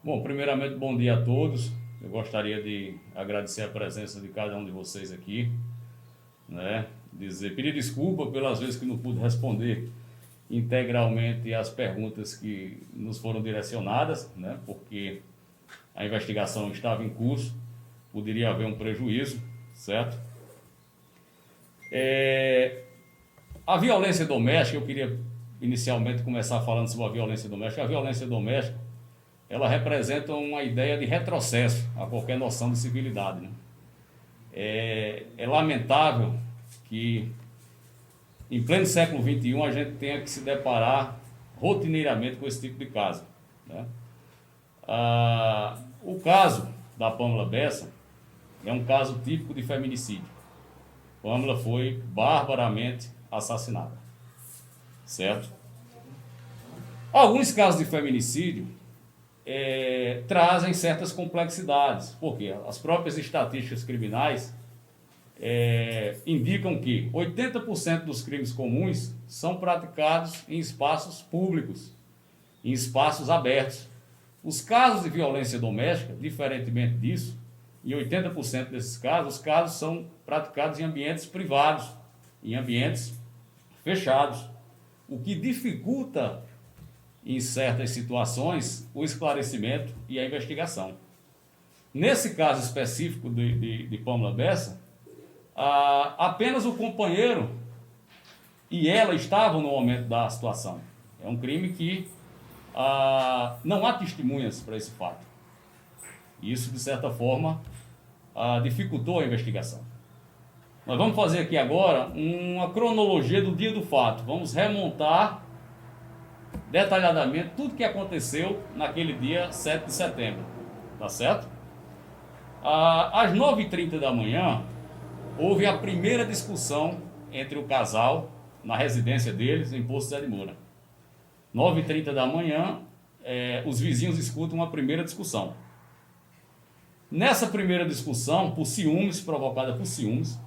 Bom, primeiramente, bom dia a todos. Eu gostaria de agradecer a presença de cada um de vocês aqui, né? Pedir desculpa pelas vezes que não pude responder integralmente as perguntas que nos foram direcionadas, né? Porque a investigação estava em curso, poderia haver um prejuízo, certo? A violência doméstica, eu queria inicialmente começar falando sobre a violência doméstica. A violência doméstica, ela representa uma ideia de retrocesso a qualquer noção de civilidade, né? É lamentável que, em pleno século XXI, a gente tenha que se deparar rotineiramente com esse tipo de caso, né? O caso da Pamela Bessa é um caso típico de feminicídio. Pamela foi barbaramente assassinada, certo? Alguns casos de feminicídio trazem certas complexidades, porque as próprias estatísticas criminais indicam que 80% dos crimes comuns são praticados em espaços públicos, em espaços abertos. Os casos de violência doméstica, diferentemente disso, em 80% desses casos, os casos são praticados em ambientes privados, em ambientes fechados, o que dificulta, em certas situações, o esclarecimento e a investigação. Nesse caso específico de Pamela Bessa, apenas o companheiro e ela estavam no momento da situação. É um crime que não há testemunhas para esse fato. Isso, de certa forma, dificultou a investigação. Nós vamos fazer aqui agora uma cronologia do dia do fato. Vamos remontar detalhadamente tudo que aconteceu naquele dia 7 de setembro. Tá certo? Às 9h30 da manhã, houve a primeira discussão entre o casal na residência deles, em Poço Zé de Moura. 9h30 da manhã, os vizinhos escutam uma primeira discussão. Nessa primeira discussão, por ciúmes, provocada por ciúmes,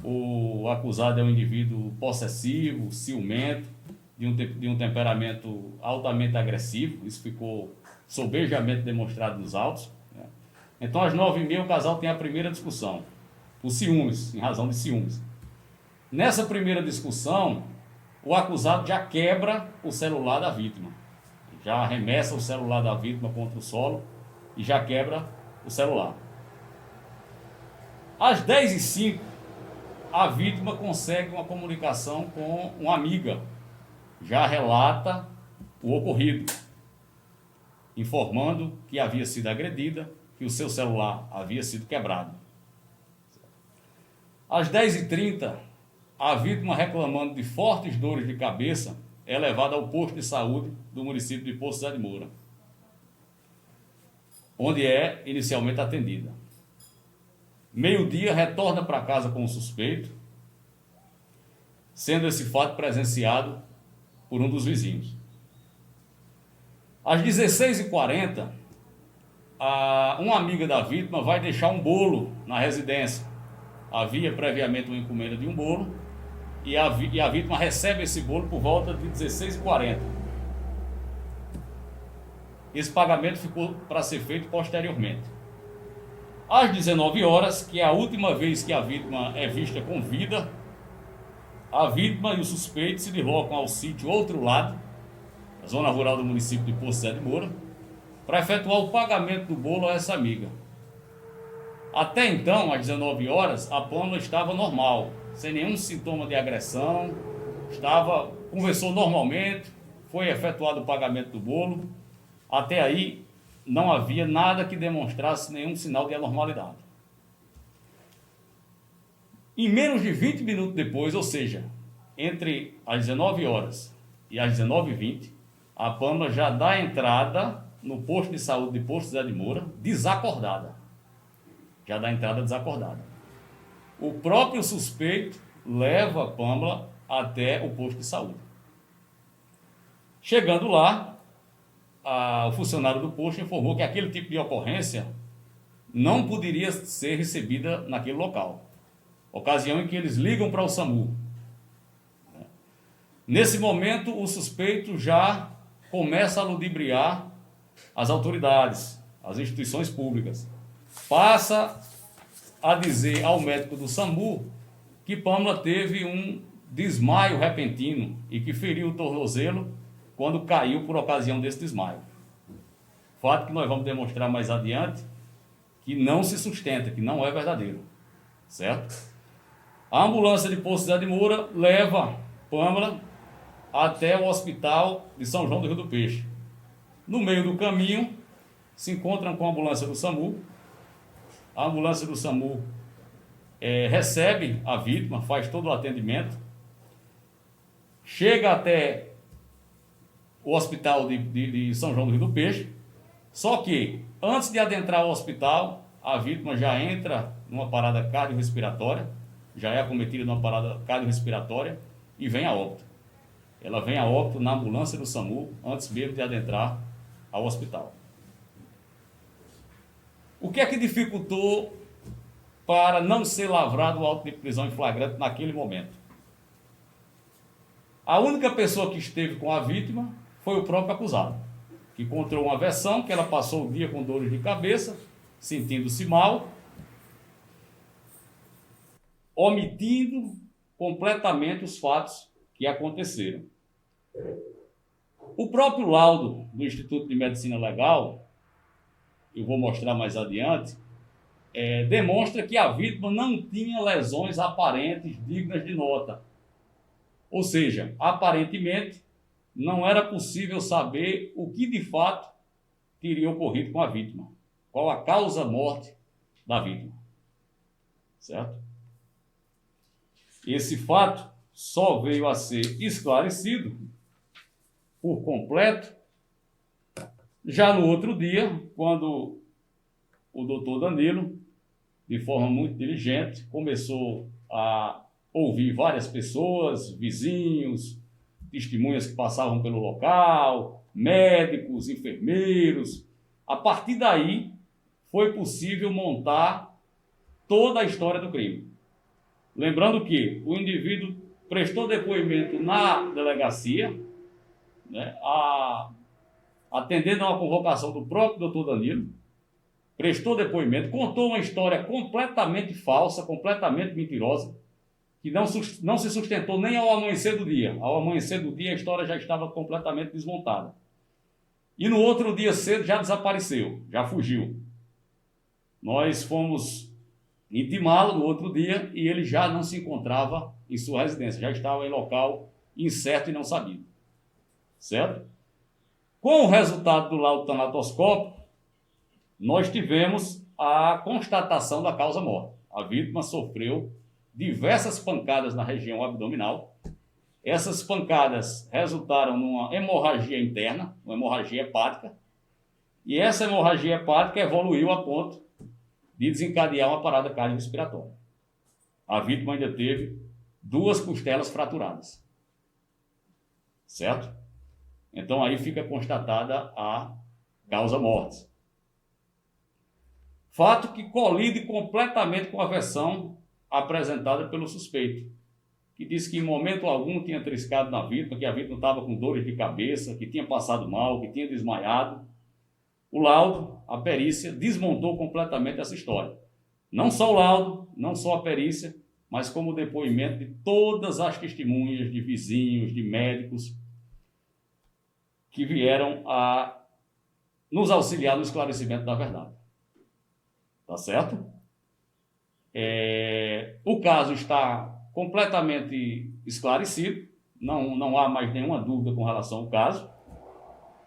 o acusado é um indivíduo possessivo, ciumento, de um temperamento altamente agressivo. Isso ficou sobejamente demonstrado nos autos, né? Então, às 9h30, o casal tem a primeira discussão, por ciúmes, em razão de ciúmes. Nessa primeira discussão, o acusado já quebra o celular da vítima, já arremessa o celular da vítima contra o solo e já quebra o celular. Às 10h05, a vítima consegue uma comunicação com uma amiga, já relata o ocorrido, informando que havia sido agredida, que o seu celular havia sido quebrado. Às 10h30, a vítima, reclamando de fortes dores de cabeça, é levada ao posto de saúde do município de Poço Zé de Moura, onde é inicialmente atendida. Meio-dia, retorna para casa com o suspeito, sendo esse fato presenciado por um dos vizinhos. Às 16h40, uma amiga da vítima vai deixar um bolo na residência. Havia previamente uma encomenda de um bolo e a vítima recebe esse bolo por volta de 16h40. Esse pagamento ficou para ser feito posteriormente. Às 19h, que é a última vez que a vítima é vista com vida, a vítima e o suspeito se deslocam ao sítio Outro Lado, a zona rural do município de Poço Zé de Moura, para efetuar o pagamento do bolo a essa amiga. Até então, às 19h, a Pamela estava normal, sem nenhum sintoma de agressão, conversou normalmente, foi efetuado o pagamento do bolo. Até aí, não havia nada que demonstrasse nenhum sinal de anormalidade. Em menos de 20 minutos depois, ou seja, entre as 19h e as 19h20, a Pamela já dá entrada no posto de saúde de Poço Zé de Moura, desacordada. Já dá entrada desacordada. O próprio suspeito leva a Pamela até o posto de saúde. Chegando lá, o funcionário do posto informou que aquele tipo de ocorrência não poderia ser recebida naquele local. Ocasião em que eles ligam para o SAMU. Nesse momento, o suspeito já começa a ludibriar as autoridades, as instituições públicas, passa a dizer ao médico do SAMU que Pâmela teve um desmaio repentino e que feriu o tornozelo quando caiu por ocasião desse desmaio. Fato que nós vamos demonstrar mais adiante que não se sustenta, que não é verdadeiro, certo? A ambulância de Poço Zé de Moura leva Pâmela até o hospital de São João do Rio do Peixe. No meio do caminho, se encontram com a ambulância do SAMU. A ambulância do SAMU recebe a vítima, faz todo o atendimento, chega até o hospital de São João do Rio do Peixe, só que, antes de adentrar o hospital, a vítima já entra numa parada cardiorrespiratória, já é acometida numa parada cardiorrespiratória e vem a óbito. Ela vem a óbito na ambulância do SAMU, antes mesmo de adentrar ao hospital. O que é que dificultou para não ser lavrado o auto de prisão em flagrante naquele momento? A única pessoa que esteve com a vítima foi o próprio acusado, que contou uma versão que ela passou o dia com dores de cabeça, sentindo-se mal, omitindo completamente os fatos que aconteceram. O próprio laudo do Instituto de Medicina Legal, eu vou mostrar mais adiante, demonstra que a vítima não tinha lesões aparentes dignas de nota. Ou seja, aparentemente, não era possível saber o que de fato teria ocorrido com a vítima, qual a causa-morte da vítima, certo? Esse fato só veio a ser esclarecido por completo já no outro dia, quando o doutor Danilo, de forma muito diligente, começou a ouvir várias pessoas, vizinhos, testemunhas que passavam pelo local, médicos, enfermeiros. A partir daí, foi possível montar toda a história do crime. Lembrando que o indivíduo prestou depoimento na delegacia, né, atendendo a uma convocação do próprio doutor Danilo, prestou depoimento, contou uma história completamente falsa, completamente mentirosa, que não se sustentou nem ao amanhecer do dia. Ao amanhecer do dia, a história já estava completamente desmontada. E no outro dia cedo já desapareceu, já fugiu. Nós fomos intimá-lo no outro dia e ele já não se encontrava em sua residência, já estava em local incerto e não sabido. Certo? Com o resultado do laudo tanatoscópico, nós tivemos a constatação da causa-morte. A vítima sofreu diversas pancadas na região abdominal. Essas pancadas resultaram numa hemorragia interna, uma hemorragia hepática, e essa hemorragia hepática evoluiu a ponto de desencadear uma parada cardiorrespiratória. A vítima ainda teve 2 costelas fraturadas. Certo? Então aí fica constatada a causa-morte. Fato que colide completamente com a versão apresentada pelo suspeito, que disse que em momento algum tinha triscado na vítima, que a vítima estava com dores de cabeça, que tinha passado mal, que tinha desmaiado. O laudo, a perícia, desmontou completamente essa história. Não só o laudo, não só a perícia, mas como o depoimento de todas as testemunhas, de vizinhos, de médicos, que vieram a nos auxiliar no esclarecimento da verdade. Tá certo? O caso está completamente esclarecido, não há mais nenhuma dúvida com relação ao caso.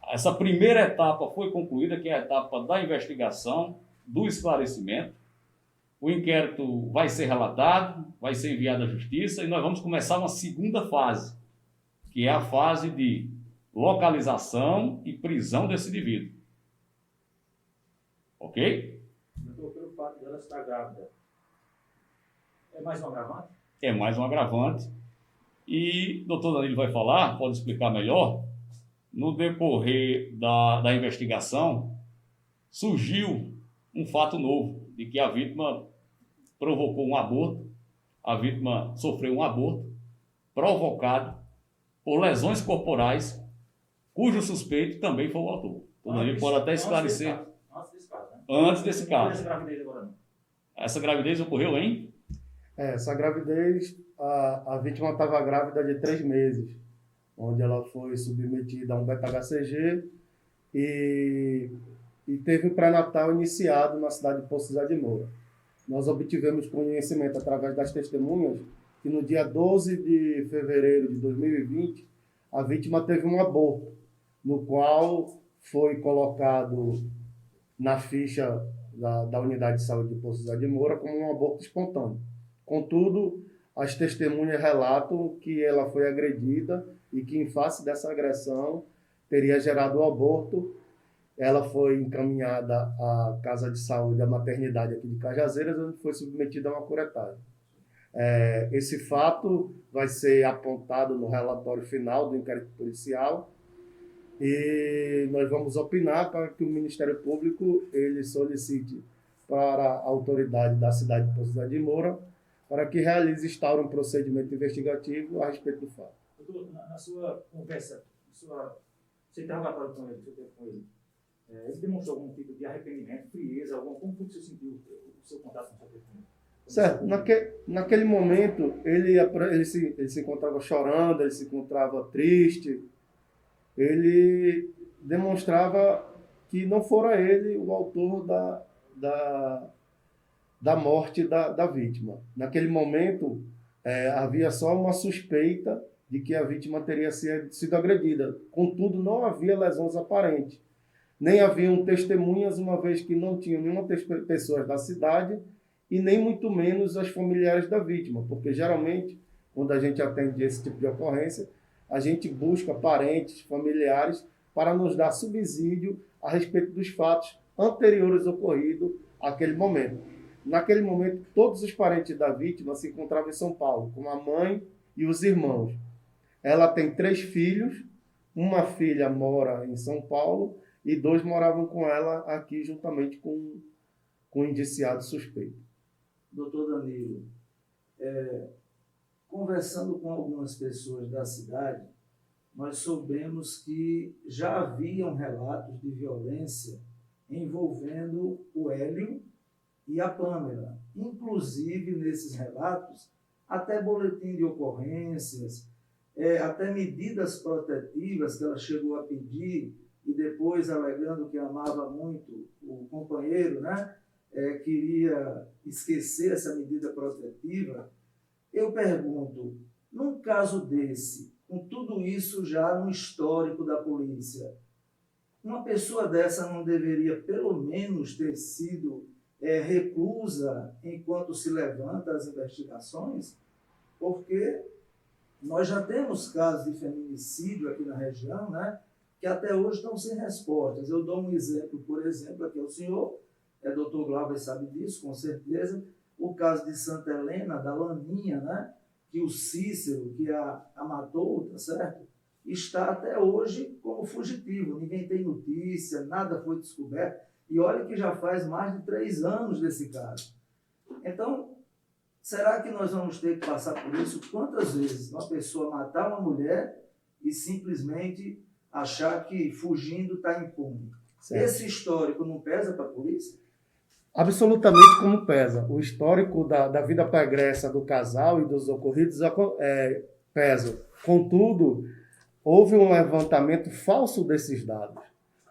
Essa primeira etapa foi concluída, que é a etapa da investigação, do esclarecimento. O inquérito vai ser relatado, vai ser enviado à justiça e nós vamos começar uma segunda fase, que é a fase de localização e prisão desse indivíduo. Ok? Doutor, pelo fato dela estar grávida, é mais um agravante? É mais um agravante. E o doutor Danilo vai falar, pode explicar melhor. No decorrer da investigação, surgiu um fato novo, de que a vítima provocou um aborto, a vítima sofreu um aborto provocado por lesões corporais, cujo suspeito também foi o autor. O Danilo pode até esclarecer. Antes desse caso, né? Antes desse caso. Essa gravidez agora não. Essa gravidez ocorreu em? Essa gravidez, a vítima estava grávida de 3 meses, onde ela foi submetida a um beta-HCG e teve o pré-natal iniciado na cidade de Poços de Moura. Nós obtivemos conhecimento através das testemunhas que no dia 12 de fevereiro de 2020, a vítima teve um aborto, no qual foi colocado na ficha da Unidade de Saúde de Poços de Moura como um aborto espontâneo. Contudo, as testemunhas relatam que ela foi agredida e que, em face dessa agressão, teria gerado o aborto. Ela foi encaminhada à Casa de Saúde, à maternidade aqui de Cajazeiras, onde foi submetida a uma curetagem. Esse fato vai ser apontado no relatório final do inquérito policial e nós vamos opinar para que o Ministério Público ele solicite para a autoridade da cidade de Poços de Moura para que realize instaure um procedimento investigativo a respeito do fato. Doutor, na sua conversa, você interrogatório com ele, ele demonstrou algum tipo de arrependimento, frieza, como foi que você sentiu o seu contato com o seu testemunho? Certo. Naquele momento, ele se encontrava chorando, ele se encontrava triste, ele demonstrava que não fora ele o autor da morte da vítima. Naquele momento, havia só uma suspeita de que a vítima teria sido agredida. Contudo, não havia lesões aparentes. Nem haviam testemunhas, uma vez que não tinham nenhuma pessoas da cidade e nem muito menos as familiares da vítima, porque geralmente, quando a gente atende esse tipo de ocorrência, a gente busca parentes, familiares, para nos dar subsídio a respeito dos fatos anteriores ocorridos àquele momento. Naquele momento, todos os parentes da vítima se encontravam em São Paulo, com a mãe e os irmãos. Ela tem 3 filhos, uma filha mora em São Paulo e 2 moravam com ela aqui juntamente com o indiciado suspeito. Doutor Danilo, conversando com algumas pessoas da cidade, nós soubemos que já haviam relatos de violência envolvendo o Hélio e a Pâmela. Inclusive, nesses relatos, até boletim de ocorrências, até medidas protetivas que ela chegou a pedir e depois alegando que amava muito o companheiro, né? Queria esquecer essa medida protetiva. Eu pergunto, num caso desse, com tudo isso já no histórico da polícia, uma pessoa dessa não deveria pelo menos ter sido reclusa enquanto se levanta as investigações? Porque nós já temos casos de feminicídio aqui na região, né, que até hoje estão sem respostas. Eu dou um exemplo, por exemplo, aqui ao senhor, doutor Glauber sabe disso, com certeza, o caso de Santa Helena, da Laninha, né, que o Cícero, que a matou, tá certo? Está até hoje como fugitivo. Ninguém tem notícia, nada foi descoberto. E olha que já faz mais de 3 anos desse caso. Então, será que nós vamos ter que passar por isso? Quantas vezes uma pessoa matar uma mulher e simplesmente achar que fugindo está impune? Certo. Esse histórico não pesa para a polícia? Absolutamente como pesa. O histórico da vida pregressa do casal e dos ocorridos pesa. Contudo, houve um levantamento falso desses dados.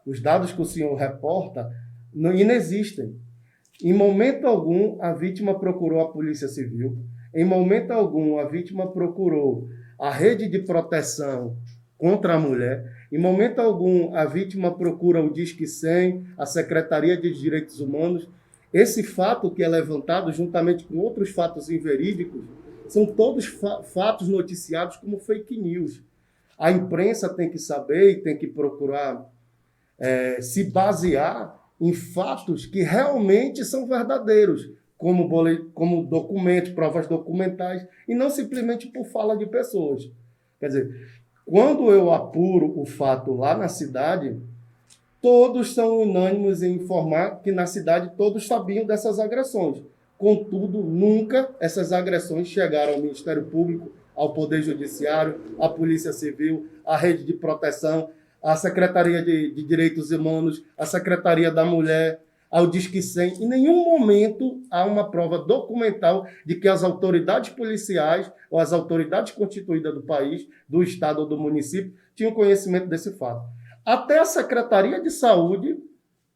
Os dados que o senhor reporta não inexistem. Em momento algum, a vítima procurou a Polícia Civil. Em momento algum, a vítima procurou a rede de proteção contra a mulher. Em momento algum, a vítima procura o Disque 100, a Secretaria de Direitos Humanos. Esse fato que é levantado, juntamente com outros fatos inverídicos, são todos fatos noticiados como fake news. A imprensa tem que saber e tem que procurar se basear em fatos que realmente são verdadeiros, como documentos, provas documentais, e não simplesmente por fala de pessoas. Quer dizer, quando eu apuro o fato lá na cidade, todos são unânimes em informar que na cidade todos sabiam dessas agressões. Contudo, nunca essas agressões chegaram ao Ministério Público, ao Poder Judiciário, à Polícia Civil, à rede de proteção, à Secretaria de Direitos Humanos, à Secretaria da Mulher, ao Disque 100. Em nenhum momento há uma prova documental de que as autoridades policiais ou as autoridades constituídas do país, do estado ou do município, tinham conhecimento desse fato. Até a Secretaria de Saúde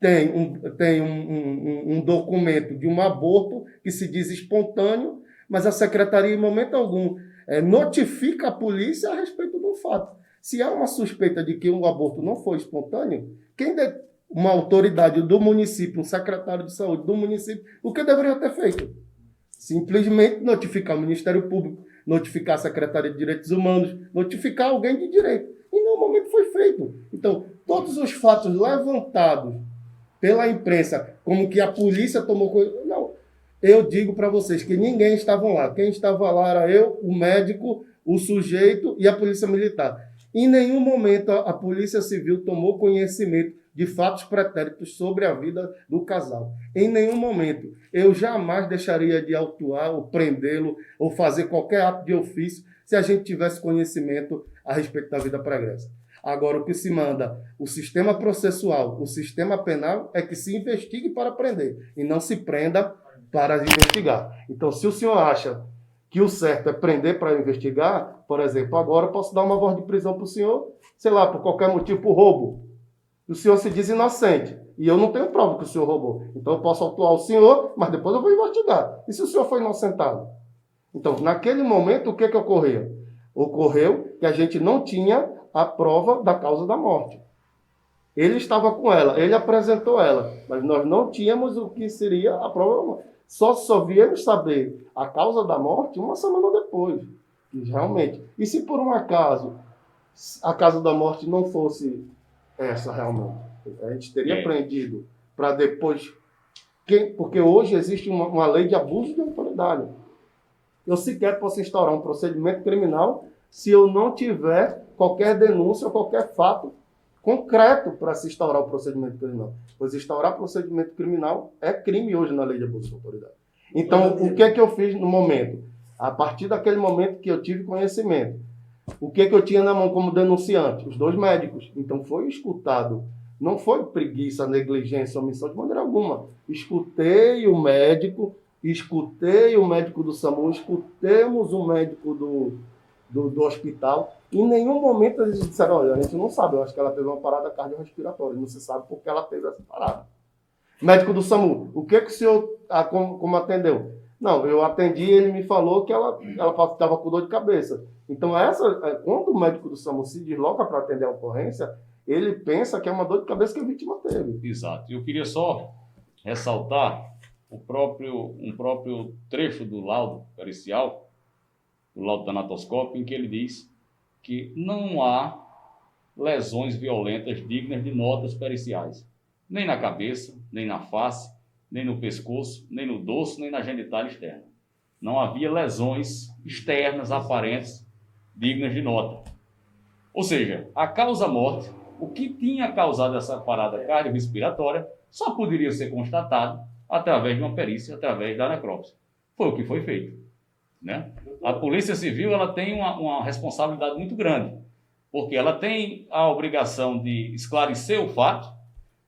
tem um documento de um aborto que se diz espontâneo, mas a Secretaria, em momento algum, notifica a polícia a respeito do fato. Se há uma suspeita de que um aborto não foi espontâneo, uma autoridade do município, um secretário de saúde do município, o que deveria ter feito? Simplesmente notificar o Ministério Público, notificar a Secretaria de Direitos Humanos, notificar alguém de direito. E em nenhum momento foi feito. Então, todos os fatos levantados pela imprensa, como que a polícia tomou coisa. Não. Eu digo para vocês que ninguém estava lá. Quem estava lá era eu, o médico, o sujeito e a polícia militar. Em nenhum momento a Polícia Civil tomou conhecimento de fatos pretéritos sobre a vida do casal. Em nenhum momento. Eu jamais deixaria de autuar ou prendê-lo ou fazer qualquer ato de ofício se a gente tivesse conhecimento a respeito da vida pregressa. Agora, o que se manda, o sistema processual, o sistema penal, é que se investigue para prender e não se prenda para investigar. Então, se o senhor acha que o certo é prender para investigar, por exemplo, agora eu posso dar uma voz de prisão para o senhor, sei lá, por qualquer motivo, por roubo. O senhor se diz inocente e eu não tenho prova que o senhor roubou. Então, eu posso autuar o senhor, mas depois eu vou investigar. E se o senhor foi inocentado? Então, naquele momento, o que ocorreu? Ocorreu que a gente não tinha a prova da causa da morte. Ele estava com ela, ele apresentou ela, mas nós não tínhamos o que seria a prova da morte. Só viemos saber a causa da morte uma semana depois, realmente. E se por um acaso a causa da morte não fosse essa realmente, a gente teria prendido para depois... Porque hoje existe uma lei de abuso de autoridade. Eu sequer posso instaurar um procedimento criminal se eu não tiver qualquer denúncia ou qualquer fato concreto para se instaurar o procedimento criminal. Pois instaurar procedimento criminal é crime hoje na lei de abuso de autoridade. Então, o que eu fiz no momento? A partir daquele momento que eu tive conhecimento, o que eu tinha na mão como denunciante? Os 2 médicos. Então, foi escutado. Não foi preguiça, negligência, omissão de maneira alguma. Escutei o médico do SAMU, escutemos o médico do hospital. Em nenhum momento eles disseram, olha, a gente não sabe, eu acho que ela teve uma parada cardiorrespiratória, não se sabe por que ela teve essa parada. Médico do SAMU, o que o senhor como atendeu? Não, eu atendi e ele me falou que ela estava com dor de cabeça. Então, quando o médico do SAMU se desloca para atender a ocorrência, ele pensa que é uma dor de cabeça que a vítima teve. Exato. Eu queria só ressaltar um próprio trecho do laudo pericial, do laudo tanatoscópio, em que ele diz que não há lesões violentas dignas de notas periciais, nem na cabeça, nem na face, nem no pescoço, nem no dorso, nem na genitália externa. Não havia lesões externas aparentes dignas de nota. Ou seja, a causa-morte, o que tinha causado essa parada cardiorrespiratória, só poderia ser constatado através de uma perícia, através da necrópsia. Foi o que foi feito, né? A Polícia Civil ela tem uma responsabilidade muito grande, porque ela tem a obrigação de esclarecer o fato,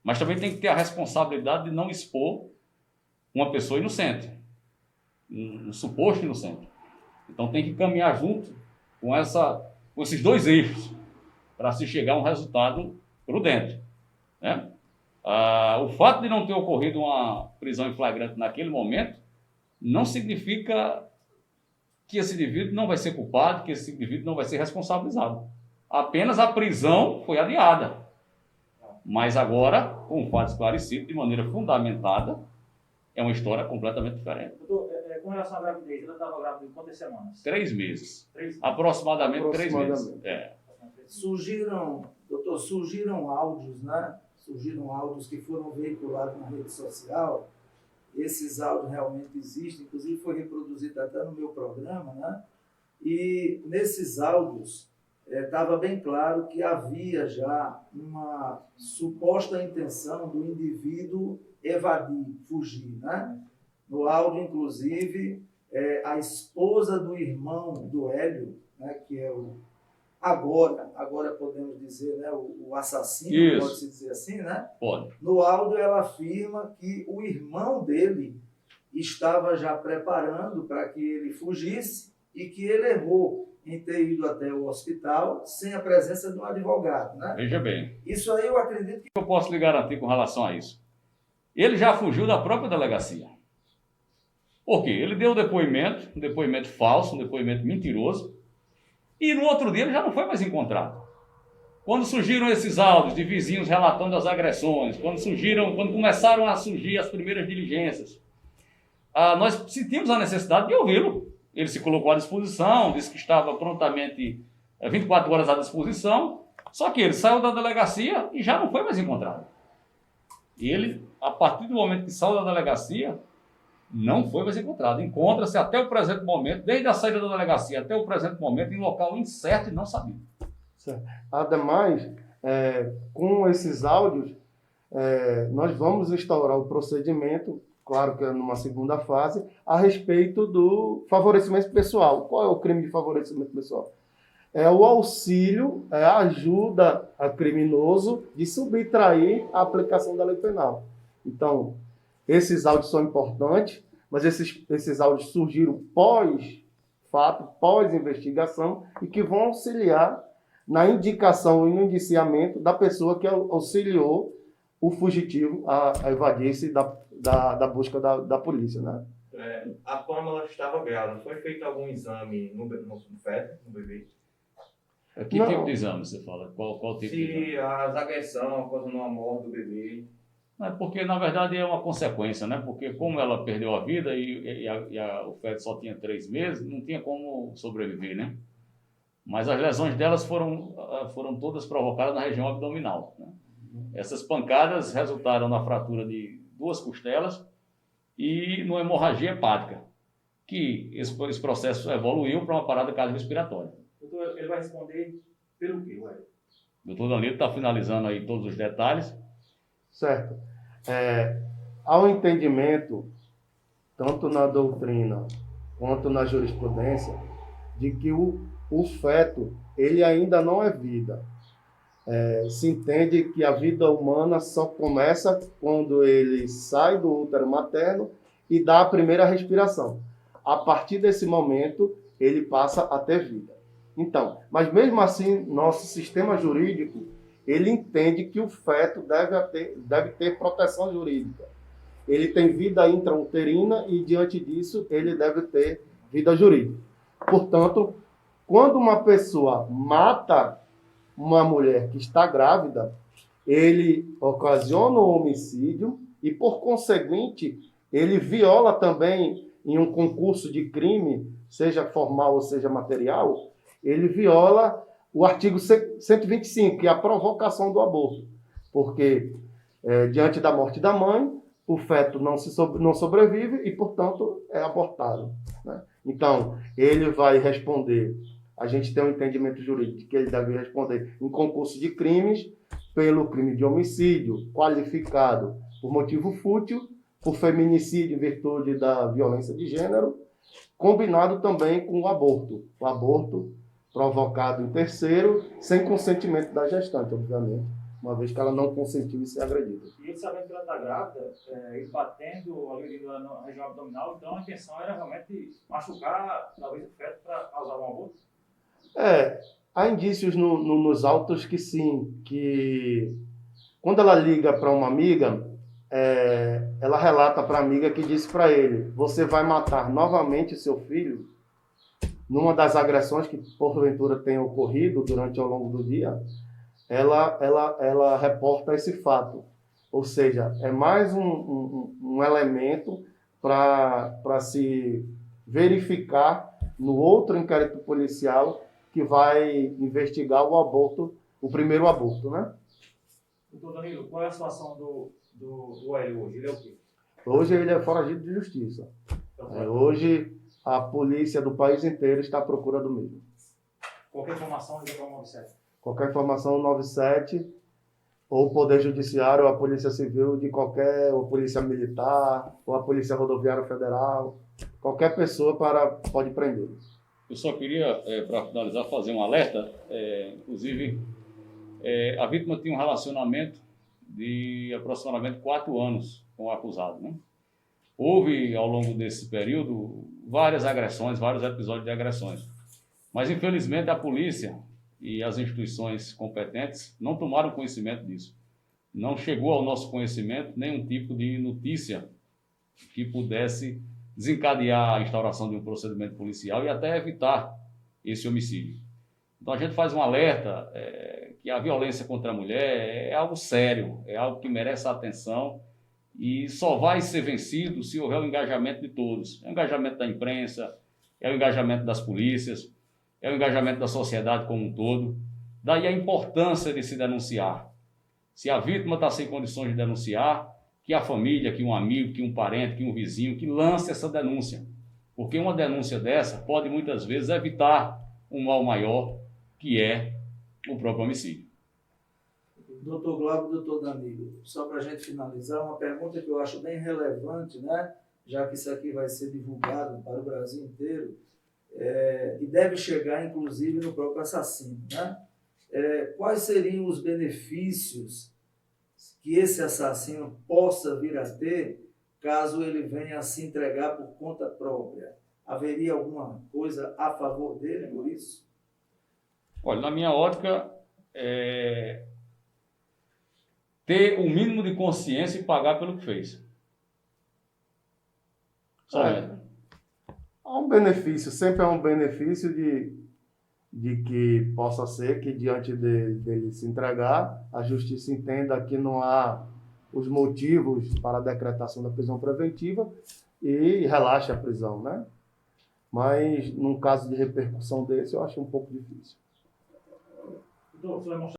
mas também tem que ter a responsabilidade de não expor uma pessoa inocente, um suposto inocente. Então tem que caminhar junto com esses 2 eixos para se chegar a um resultado prudente, né? O fato de não ter ocorrido uma prisão em flagrante naquele momento não significa que esse indivíduo não vai ser culpado, que esse indivíduo não vai ser responsabilizado. Apenas a prisão foi adiada. Mas agora, com o fato esclarecido, de maneira fundamentada, é uma história completamente diferente. Doutor, com relação à gravidez, ela estava grávida de quantas semanas? 3 meses. 3 meses. Aproximadamente 3 meses. Surgiram áudios, né? Surgiram áudios que foram veiculados na rede social. Esses áudios realmente existem, inclusive foi reproduzido até no meu programa, né? E nesses áudios estava bem claro que havia já uma suposta intenção do indivíduo evadir, fugir, né? No áudio, inclusive, a esposa do irmão do Hélio, né, que é agora podemos dizer, né, o assassino, Isso. pode-se dizer assim, né? Pode. No áudio ela afirma que o irmão dele estava já preparando para que ele fugisse e que ele errou em ter ido até o hospital sem a presença de um advogado, né? Veja bem. Isso aí eu acredito que... Eu posso lhe garantir com relação a isso. Ele já fugiu da própria delegacia. Por quê? Ele deu um depoimento falso, um depoimento mentiroso, e no outro dia ele já não foi mais encontrado. Quando surgiram esses áudios de vizinhos relatando as agressões, quando começaram a surgir as primeiras diligências, nós sentimos a necessidade de ouvi-lo. Ele se colocou à disposição, disse que estava prontamente 24 horas à disposição, só que ele saiu da delegacia e já não foi mais encontrado. E ele, a partir do momento que saiu da delegacia, não foi mais encontrado. Encontra-se até o presente momento, desde a saída da delegacia até o presente momento, em local incerto e não sabido. Certo. Ademais, com esses áudios, nós vamos instaurar o procedimento, claro que é numa segunda fase, a respeito do favorecimento pessoal. Qual é o crime de favorecimento pessoal? É o auxílio, a ajuda a criminoso de subtrair a aplicação da lei penal. Então, esses áudios são importantes, mas esses áudios surgiram pós-fato, pós-investigação, e que vão auxiliar na indicação e no indiciamento da pessoa que auxiliou o fugitivo a evadir-se da busca da polícia, né? A Pâmela estava grávida. Foi feito algum exame no feto, no bebê? Que Não. tipo de exame você fala? Qual tipo de exame? Se as agressões ocasionou a morte do bebê. Porque, na verdade, é uma consequência, né? Porque como ela perdeu a vida o feto só tinha 3 meses, não tinha como sobreviver, né? Mas as lesões delas foram todas provocadas na região abdominal, né? Essas pancadas resultaram na fratura de 2 costelas e numa hemorragia hepática, que esse processo evoluiu para uma parada cardiorrespiratória. Doutor, ele vai responder pelo quê, Ué? O doutor Danilo está finalizando aí todos os detalhes. Certo. Há um entendimento, tanto na doutrina quanto na jurisprudência, de que o feto ele ainda não é vida. Se entende que a vida humana só começa quando ele sai do útero materno e dá a primeira respiração. A partir desse momento, ele passa a ter vida. Então, mas mesmo assim, nosso sistema jurídico, ele entende que o feto deve ter proteção jurídica. Ele tem vida intrauterina e, diante disso, ele deve ter vida jurídica. Portanto, quando uma pessoa mata uma mulher que está grávida, ele ocasiona o homicídio e, por conseguinte, ele viola também em um concurso de crime, seja formal ou seja material, ele viola o artigo 125, que é a provocação do aborto. Porque, diante da morte da mãe, o feto não sobrevive e, portanto, é abortado, né? Então, ele vai responder, a gente tem um entendimento jurídico que ele deve responder em concurso de crimes pelo crime de homicídio qualificado por motivo fútil, por feminicídio em virtude da violência de gênero, combinado também com o aborto provocado em terceiro, sem consentimento da gestante, obviamente, uma vez que ela não consentiu em ser agredida. E ele sabendo que ela está grávida, ele batendo, agredindo na região abdominal, então a intenção era realmente machucar, talvez, o feto para causar um aborto? Há indícios nos autos que sim, que quando ela liga para uma amiga, ela relata para a amiga que disse para ele: você vai matar novamente seu filho? Numa das agressões que porventura tenha ocorrido durante ao longo do dia, ela reporta esse fato. Ou seja, é mais um elemento para se verificar no outro inquérito policial que vai investigar o aborto, o primeiro aborto, né? Doutor Danilo, qual é a situação do Hélio hoje? Ele é o quê? Hoje ele é foragido de justiça. Hoje a polícia do país inteiro está à procura do mesmo. Qualquer informação liga para o 97? Qualquer informação, 97, ou o Poder Judiciário, ou a Polícia Civil de ou Polícia Militar, ou a Polícia Rodoviária Federal, qualquer pessoa pode prender. Eu só queria, para finalizar, fazer um alerta. Inclusive, a vítima tinha um relacionamento de aproximadamente 4 anos com o acusado, né? Houve, ao longo desse período, várias agressões, vários episódios de agressões. Mas, infelizmente, a polícia e as instituições competentes não tomaram conhecimento disso. Não chegou ao nosso conhecimento nenhum tipo de notícia que pudesse desencadear a instauração de um procedimento policial e até evitar esse homicídio. Então, a gente faz um alerta que a violência contra a mulher é algo sério, é algo que merece atenção e só vai ser vencido se houver o engajamento de todos. É o engajamento da imprensa, é o engajamento das polícias, é o engajamento da sociedade como um todo. Daí a importância de se denunciar. Se a vítima está sem condições de denunciar, que a família, que um amigo, que um parente, que um vizinho, que lance essa denúncia. Porque uma denúncia dessa pode muitas vezes evitar um mal maior, que é o próprio homicídio. Doutor Glauco, doutor Danilo, só para a gente finalizar, uma pergunta que eu acho bem relevante, né? Já que isso aqui vai ser divulgado para o Brasil inteiro, e deve chegar, inclusive, no próprio assassino, né? Quais seriam os benefícios que esse assassino possa vir a ter caso ele venha a se entregar por conta própria? Haveria alguma coisa a favor dele por isso? Olha, na minha ótica, ter o mínimo de consciência e pagar pelo que fez. Há um benefício, sempre há um benefício de que possa ser que diante dele se entregar, a justiça entenda que não há os motivos para a decretação da prisão preventiva e relaxe a prisão, né? Mas num caso de repercussão desse, eu acho um pouco difícil. Doutor, você vai mostrar